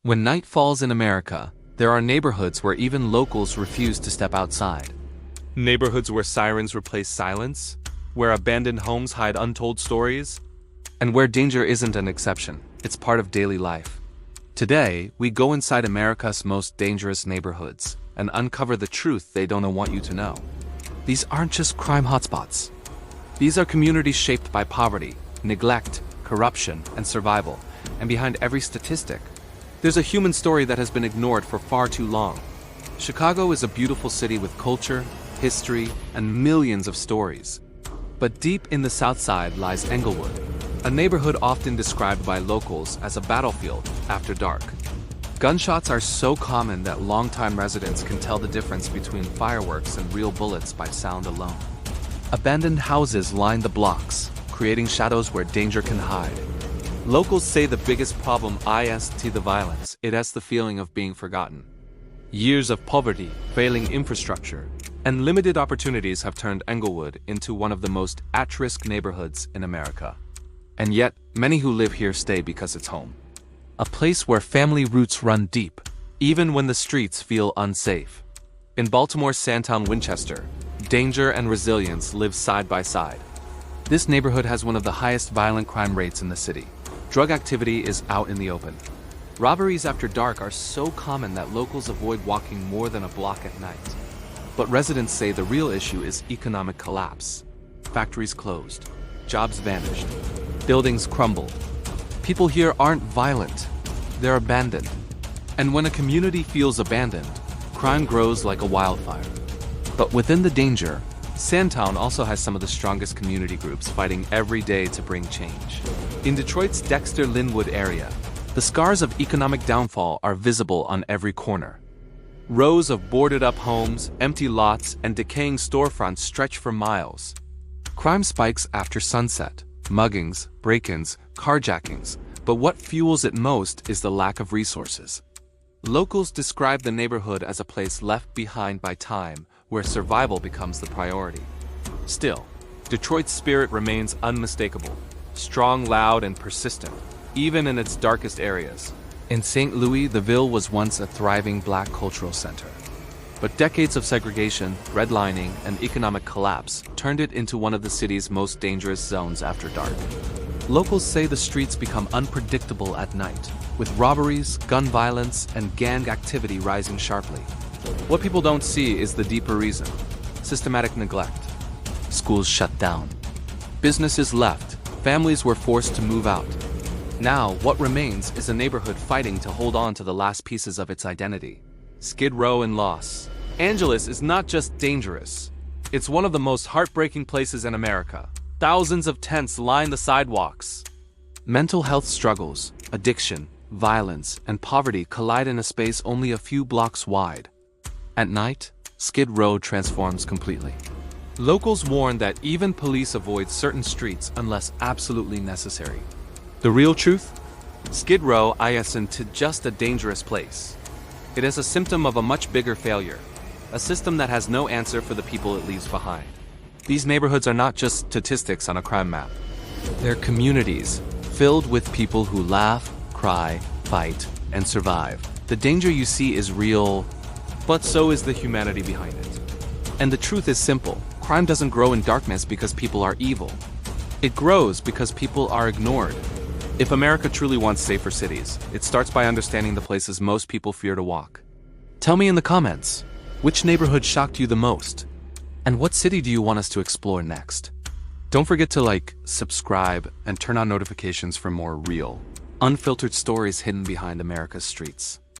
When night falls in America, there are neighborhoods where even locals refuse to step outside. Neighborhoods where sirens replace silence, where abandoned homes hide untold stories, and where danger isn't an exception, it's part of daily life. Today, we go inside America's most dangerous neighborhoods and uncover the truth they don't want you to know. These aren't just crime hotspots. These are communities shaped by poverty, neglect, corruption, and survival, and behind every statistic, there's a human story that has been ignored for far too long. Chicago is a beautiful city with culture, history, and millions of stories. But deep in the South Side lies Englewood, a neighborhood often described by locals as a battlefield after dark. Gunshots are so common that longtime residents can tell the difference between fireworks and real bullets by sound alone. Abandoned houses line the blocks, creating shadows where danger can hide. Locals say the biggest problem isn't the violence, it is the feeling of being forgotten. Years of poverty, failing infrastructure, and limited opportunities have turned Englewood into one of the most at-risk neighborhoods in America. And yet, many who live here stay because it's home. A place where family roots run deep, even when the streets feel unsafe. In Baltimore's Sandtown-Winchester, danger and resilience live side by side. This neighborhood has one of the highest violent crime rates in the city. Drug activity is out in the open. Robberies after dark are so common that locals avoid walking more than a block at night. But residents say the real issue is economic collapse. Factories closed, jobs vanished, buildings crumbled. People here aren't violent, they're abandoned. And when a community feels abandoned, crime grows like a wildfire. But within the danger, Sandtown also has some of the strongest community groups fighting every day to bring change. In Detroit's Dexter-Linwood area, the scars of economic downfall are visible on every corner. Rows of boarded-up homes, empty lots, and decaying storefronts stretch for miles. Crime spikes after sunset, muggings, break-ins, carjackings, but what fuels it most is the lack of resources. Locals describe the neighborhood as a place left behind by time, where survival becomes the priority. Still, Detroit's spirit remains unmistakable, strong, loud, and persistent, even in its darkest areas. In St. Louis, the Ville was once a thriving black cultural center. But decades of segregation, redlining, and economic collapse turned it into one of the city's most dangerous zones after dark. Locals say the streets become unpredictable at night, with robberies, gun violence, and gang activity rising sharply. What people don't see is the deeper reason: systematic neglect. Schools shut down. Businesses left. Families were forced to move out. Now, what remains is a neighborhood fighting to hold on to the last pieces of its identity. Skid Row and Los Angeles is not just dangerous. It's one of the most heartbreaking places in America. Thousands of tents line the sidewalks. Mental health struggles, addiction, violence, and poverty collide in a space only a few blocks wide. At night, Skid Row transforms completely. Locals warn that even police avoid certain streets unless absolutely necessary. The real truth? Skid Row isn't just a dangerous place. It is a symptom of a much bigger failure, a system that has no answer for the people it leaves behind. These neighborhoods are not just statistics on a crime map. They're communities filled with people who laugh, cry, fight, and survive. The danger you see is real, but so is the humanity behind it. And the truth is simple: crime doesn't grow in darkness because people are evil. It grows because people are ignored. If America truly wants safer cities, it starts by understanding the places most people fear to walk. Tell me in the comments, which neighborhood shocked you the most? And what city do you want us to explore next? Don't forget to like, subscribe, and turn on notifications for more real, unfiltered stories hidden behind America's streets.